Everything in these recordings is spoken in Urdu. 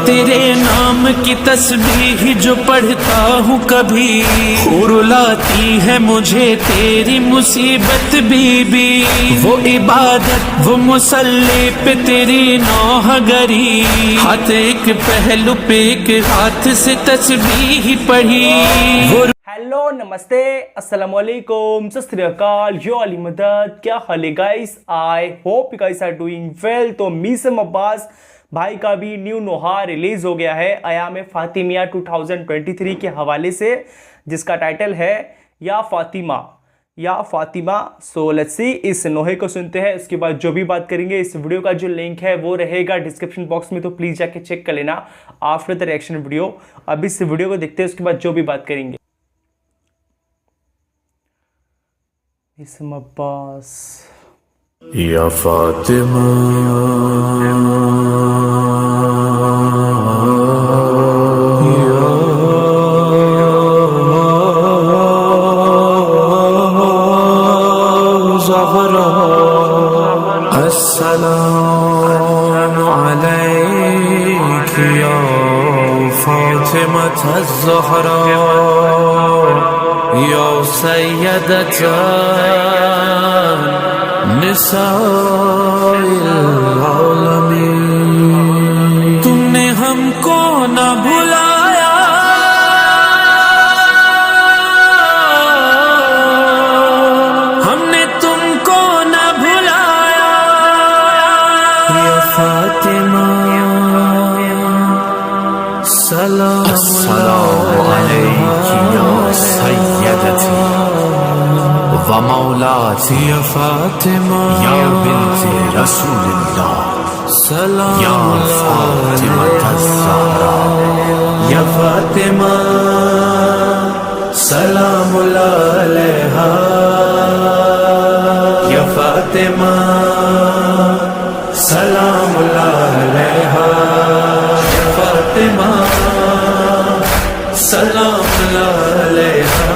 تیرے نام کی تسبیح جو پڑھتا ہوں کبھی، رلاتی ہے مجھے تیری مصیبت بی وہ عبادت وہ مصلی پہ تیری نوح گری، ہاتھ ایک پہلو پہ ایک ہاتھ سے تسبیح پڑھی۔ ہیلو نمستے السلام علیکم ست سری اکال یو علی مدد، کیا حال ہے guys? I hope you guys are doing well. تو میسم عباس بھائی کا بھی نیو نوحہ ریلیز ہو گیا ہے ایام فاطمیہ 2023 کے حوالے سے، جس کا ٹائٹل ہے یا فاطمہ یا فاطمہ۔ سو لیٹس سی اس نوحے کو سنتے ہیں، اس کے بعد جو بھی بات کریں گے۔ اس ویڈیو کا جو لنک ہے وہ رہے گا ڈسکرپشن باکس میں، تو پلیز جا کے چیک کر لینا آفٹر دا ریئیکشن ویڈیو۔ اب اس ویڈیو کو دیکھتے ہیں، اس کے بعد جو بھی بات کریں گے۔ میسم عباس یا فاطمہ السلام علیک یا فاطمة الزہراء یا سیدۃ نساء العالمین۔ تم نے ہم کو نہ بھلایا، ہم نے تم کو نہ بھلایا، یا فاطمہ السلام علیک یا سیدتی و مولاتی یا فاطمہ یا بنت رسول اللہ یا فاطمہ الزہراء یا فاطمہ سلام علیہا یا فاطمہ سلام علیہا یا فاطمہ سلام علیہا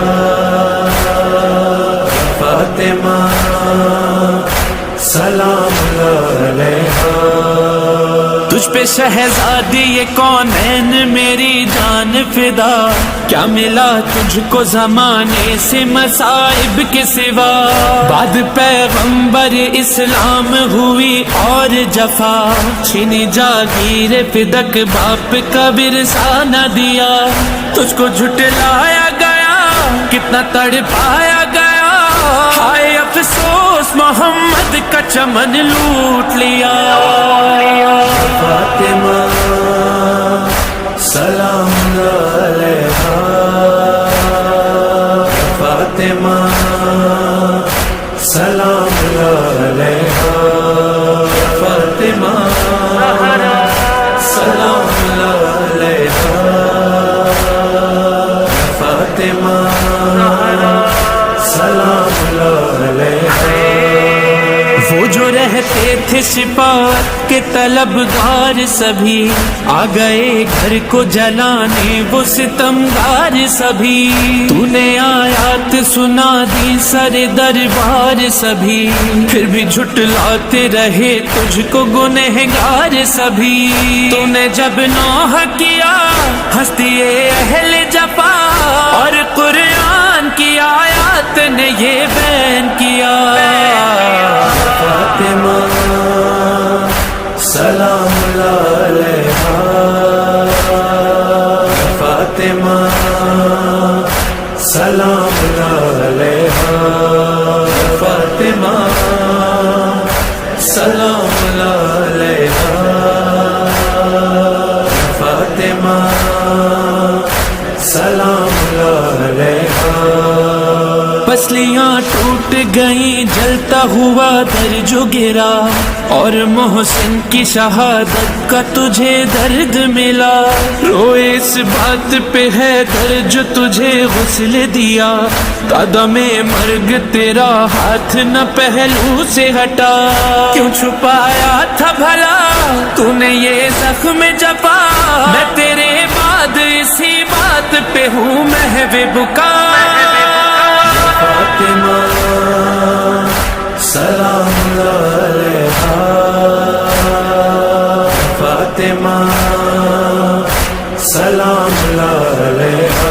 فاطمہ سلام علیہا۔ تجھ پہ شہزادی یہ کونین میری جان فدا، کیا ملا تجھ کو زمانے سے مصائب کے سوا؟ بعد پیغمبر اسلام ہوئی اور جفا، چھینی جاگیر فدق باپ کا ورثہ نہ دیا، تجھ کو جھٹلایا گیا کتنا تڑپایا گیا، ہائے افسوس محمد کا چمن لوٹ لیا۔ فاطمہ سلام علیہا فاطمہ سلام علیہا فاطمہ سلام علیہا فاطمہ سلام علیہا۔ وہ جو رہتے تھے شفاعت کے طلبگار سبھی، آ گئے گھر کو جلانے وہ ستمگار سبھی، تو نے آیات سنا دی سر دربار سبھی، پھر بھی جھٹلاتے رہے تجھ کو گنہگار سبھی، تو نے جب نوح کیا ہستی اہل جفا، اور قرآن کی آیات نے یہ بیان کیا۔ فاطمہ سلام علیہا فاطمہ سلام علیہا فاطمہ سلام علیہا فاطمہ سلام علیہا۔ پسلیاں ٹوٹ گئیں جلتا ہوا در جو گرا، اور محسن کی شہادت کا تجھے درد ملا، روئے اس بات پہ ہے در جو تجھے غسل دیا، قدم مرگ تیرا ہاتھ نہ پہلو سے ہٹا، کیوں چھپایا تھا بھلا تو نے یہ زخم جفا، میں تیرے بعد اسی بات پہ ہوں محو بکا۔ فاطمہ سلام علیہا فاطمہ سلام علیہا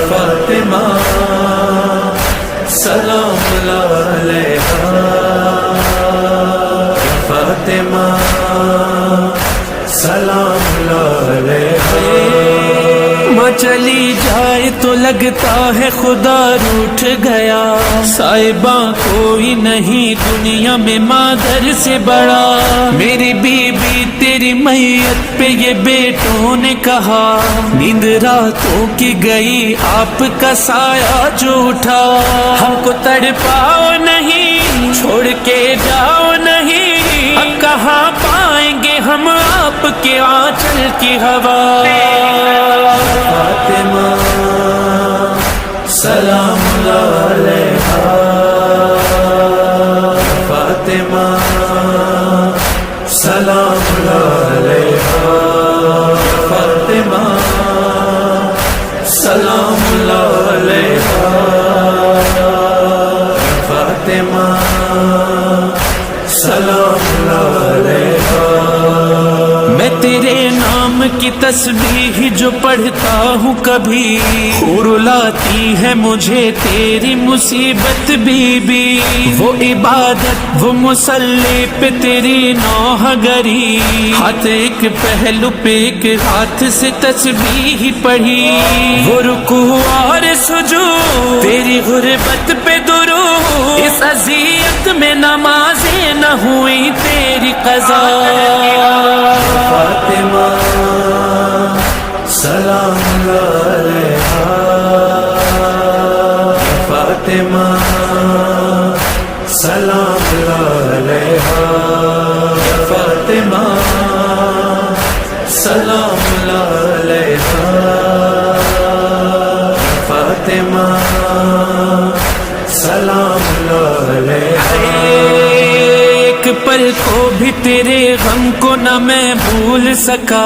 فاطمہ سلام علیہا فاطمہ سلام علیہا ماں چلی جائے تو لگتا ہے خدا روٹھ گیا صاحبہ کوئی نہیں دنیا میں مادر سے بڑا میری بیوی تیری میت پہ یہ بیٹوں نے کہا نیند راتوں کی گئی آپ کا سایہ جو اٹھا ہم کو تڑپاؤ نہیں چھوڑ کے جاؤ نہیں اب کہاں پائیں گے ہم آپ کے آنچل کی ہوا فاطمہ سلام علیہا فاطمہ سلام علیہا فاطمہ سلام علیہا فاطمہ سلام علیہا میں تیرے نام کی تسبیح جو پڑھتا ہوں کبھی رلاتی ہے مجھے تیری مصیبت بی وہ عبادت وہ مصلی پہ تیری نوح گری ہاتھ ایک پہلو پہ ایک ہاتھ سے تسبیح پڑھی وہ رکوع اور سجود تیری غربت پہ درود اس اذیت میں نمازیں نہ ہوئی تیری قضا فاطمہ سلام علیہا فاطمہ سلام علیہا فاطمہ سلام علیہا فاطمہ سلام علیہا ایک پل کو بھی تیرے غم کو نہ میں بھول سکا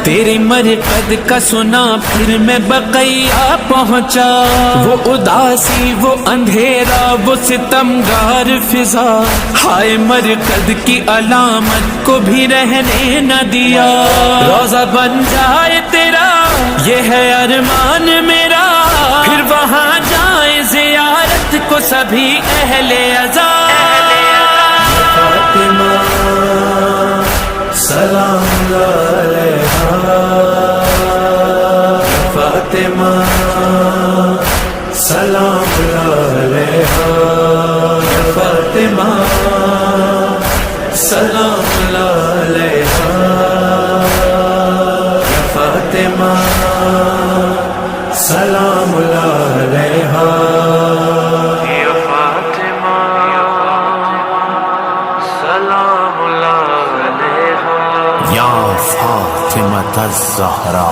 تیری مرقد کا سنا پھر میں بقیہ پہنچا وہ اداسی وہ اندھیرا وہ ستمگار فضا ہائے مرقد کی علامت کو بھی رہنے نہ دیا روزہ بن جائے تیرا یہ ہے ارمان میرا پھر وہاں جائیں زیارت کو سبھی اہل عزا فاطمہ سلام علیہا فاطمہ سلام علیہا فاطمہ سلام علیہا فاطمہ سلام علیہا فاطمة الزہرا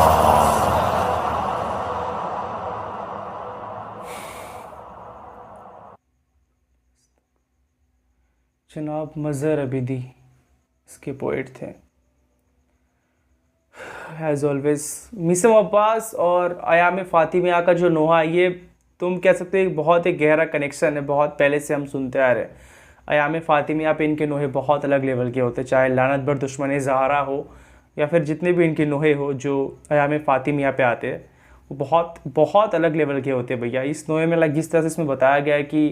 جناب مظہر عبیدی اس کے پوئٹ تھے. ایز آلویز میسم عباس اور ایام فاطمیہ کا جو نوحہ یہ تم کہہ سکتے ہو بہت ایک گہرا کنیکشن ہے. بہت پہلے سے ہم سنتے آ رہے ہیں ایام فاطمیہ پہ ان کے نوحے بہت الگ لیول کے ہوتے، چاہے لعنت بر دشمن زہرا ہو یا پھر جتنے بھی ان کے نوحے ہو جو ایام فاطمیہ پہ آتے ہیں وہ بہت بہت الگ لیول کے ہوتے ہیں بھیا. اس نوحے میں جس طرح سے اس میں بتایا گیا ہے کہ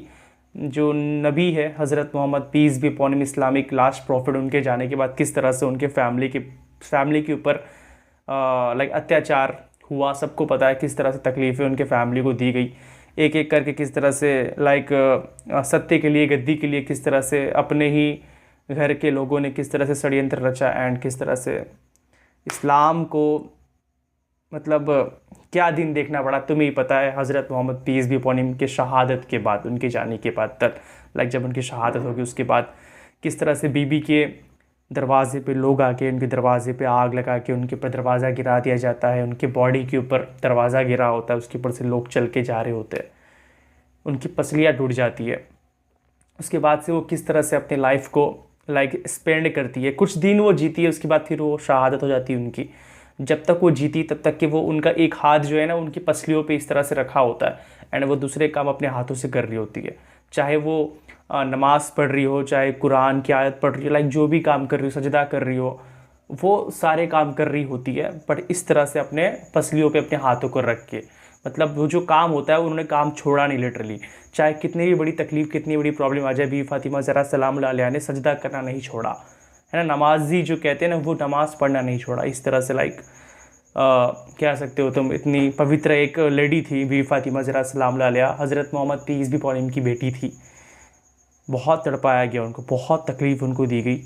جو نبی ہے حضرت محمد پیس بھی اپون اسلامک لاسٹ پروفٹ ان کے جانے کے بعد کس طرح سے ان کے فیملی کے اوپر اتیاچار ہوا، سب کو پتہ ہے کس طرح سے تکلیفیں ان کے فیملی کو دی گئی، ایک ایک کر کے کس طرح سے ستے کے لیے گدی کے لیے کس طرح سے اپنے ہی گھر کے لوگوں نے کس طرح سے ષڈینتر رچا اینڈ کس طرح سے اسلام کو مطلب کیا دن دیکھنا پڑا. تمہیں پتہ ہے حضرت محمد پیس بھی اپون ہم کے شہادت کے بعد ان کے جانے کے بعد تک جب ان کی شہادت ہوگی اس کے بعد کس طرح سے بی بی کے دروازے پہ لوگ آ کے ان کے دروازے پہ آگ لگا کے ان کے اوپر دروازہ گرا دیا جاتا ہے، ان کے باڈی کے اوپر دروازہ گرا ہوتا ہے، اس کے اوپر سے لوگ چل کے جا رہے ہوتے ہیں، ان کی پسلیاں ٹوٹ جاتی ہے. اس کے بعد سے وہ کس طرح سے اپنے لائف کو اسپینڈ کرتی ہے، کچھ دن وہ جیتی ہے، اس کے بعد پھر وہ شہادت ہو جاتی ہے ان کی. جب تک وہ جیتی تب تک کہ وہ ان کا ایک ہاتھ جو ہے نا ان کی پسلیوں پہ اس طرح سے رکھا ہوتا ہے اینڈ وہ دوسرے کام اپنے ہاتھوں سے کر رہی ہوتی ہے، چاہے وہ نماز پڑھ رہی ہو، چاہے قرآن کی آیت پڑھ رہی ہو، جو بھی کام کر رہی ہو، سجدہ کر رہی ہو، وہ سارے کام کر رہی ہوتی ہے، بٹ اس طرح سے اپنے پسلیوں پہ اپنے ہاتھوں کو رکھ کے، مطلب وہ جو کام ہوتا ہے انہوں نے کام چھوڑا نہیں لٹرلی، چاہے کتنی بھی بڑی تکلیف کتنی بڑی پرابلم آ جائے، بی فاطمہ زہرا سلام اللہ علیہا نے سجدہ کرنا نہیں چھوڑا ہے نا، نمازی جو کہتے ہیں نا وہ نماز پڑھنا نہیں چھوڑا، اس طرح سے لائک کہہ سکتے ہو تم، اتنی پوتر ایک لیڈی تھی بی فاطمہ زہرا سلام اللہ علیہا، حضرت محمد پیس بھی پڑھ ان کی بیٹی تھی، بہت تڑپایا گیا ان کو، بہت تکلیف ان کو دی گئی،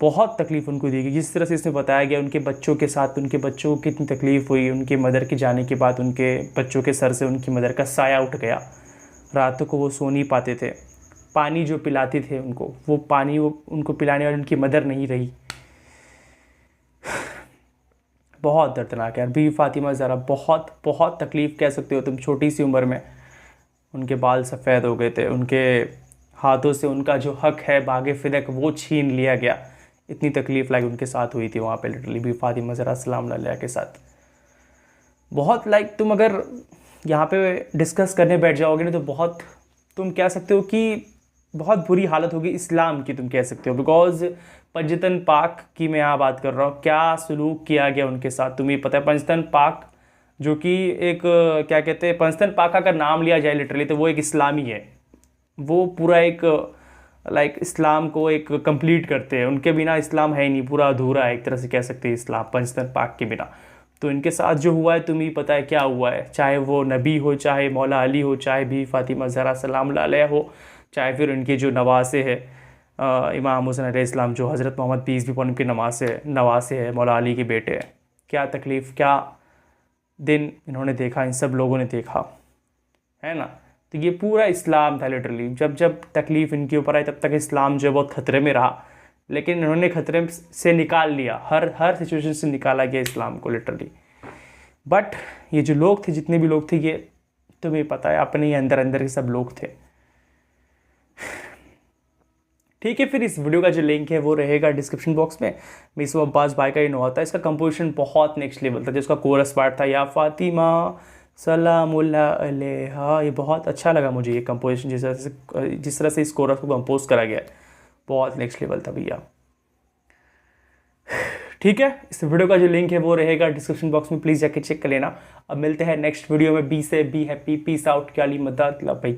بہت تکلیف ان کو دی گئی، جس طرح سے اس میں بتایا گیا ان کے بچوں کے ساتھ، ان کے بچوں کو کتنی تکلیف ہوئی، ان کے مدر کے جانے کے بعد ان کے بچوں کے سر سے ان کی مدر کا سایہ اٹھ گیا، راتوں کو وہ سو نہیں پاتے تھے، پانی جو پلاتے تھے ان کو، وہ پانی وہ ان کو پلانے والی ان کی مدر نہیں رہی، بہت دردناک ہے بی فاطمہ زہرا، بہت بہت تکلیف کہہ سکتے ہو تم، چھوٹی سی عمر میں ان کے بال سفید ہو گئے تھے، ان کے ہاتھوں سے ان کا جو حق ہے باغ فدق وہ چھین لیا گیا، اتنی تکلیف لائک ان کے ساتھ ہوئی تھی وہاں پہ لٹرلی بی فاطمہ زہرا سلام اللہ علیہا کے ساتھ، بہت لائک تم اگر یہاں پہ ڈسکس کرنے بیٹھ جاؤ گے نا تو بہت تم کہہ سکتے ہو کہ بہت بری حالت ہوگی اسلام کی، تم کہہ سکتے ہو، بیکاز پنجتن پاک کی میں یہاں بات کر رہا ہوں، کیا سلوک کیا گیا ان کے ساتھ تمہیں پتہ ہے، پنجتن پاک جو کہ ایک کیا کہتے ہیں، پنجتن پاک کا اگر نام لیا جائے لٹرلی تو وہ ایک اسلامی ہے، وہ پورا ایک لائک اسلام کو ایک کمپلیٹ کرتے ہیں، ان کے بنا اسلام ہے ہی نہیں، پورا ادھورا ہے ایک طرح سے کہہ سکتے ہیں اسلام پنجتن پاک کے بنا، تو ان کے ساتھ جو ہوا ہے تمہیں پتہ ہے کیا ہوا ہے، چاہے وہ نبی ہو، چاہے مولا علی ہو، چاہے بی فاطمہ زہرا سلام اللہ علیہا ہو، چاہے پھر ان کے جو نواسے ہے امام حسین علیہ السلام جو حضرت محمد پیس بھی پڑھ ان کے نواسے ہے، مولا علی کے بیٹے ہیں، کیا تکلیف کیا دن انہوں نے دیکھا، ان سب لوگوں نے دیکھا ہے نا، تو یہ پورا اسلام تھا لٹرلی، جب جب تکلیف ان کے اوپر آئی تب تک اسلام جو بہت خطرے میں رہا، لیکن انہوں نے خطرے سے نکال لیا، ہر سچویشن سے نکالا گیا اسلام کو لٹرلی، بٹ یہ جو لوگ تھے جتنے بھی لوگ تھے یہ تمہیں پتہ ہے اپنے ہی اندر اندر کے سب لوگ تھے، ٹھیک ہے، پھر اس ویڈیو کا جو لنک ہے وہ رہے گا ڈسکرپشن باکس میں، میسو عباس بھائی کا یہ نوتا تھا، اس کا کمپوزیشن بہت نیکسٹ لیول تھا، جو اس کا کورس پارٹ تھا یا فاطمہ سلام اللہ علیہا، یہ بہت اچھا لگا مجھے یہ کمپوزیشن، جس طرح سے اس کورس کو کمپوز کرا گیا ہے بہت نیکسٹ لیول تھا بھیا، ٹھیک ہے، اس ویڈیو کا جو لنک ہے وہ رہے گا ڈسکرپشن باکس میں، پلیز جا کے چیک کر لینا، اب ملتے ہیں نیکسٹ ویڈیو میں، بی سے بی ہیپی، پیس آؤٹ، کیا علی مدد، اللہ بھائی.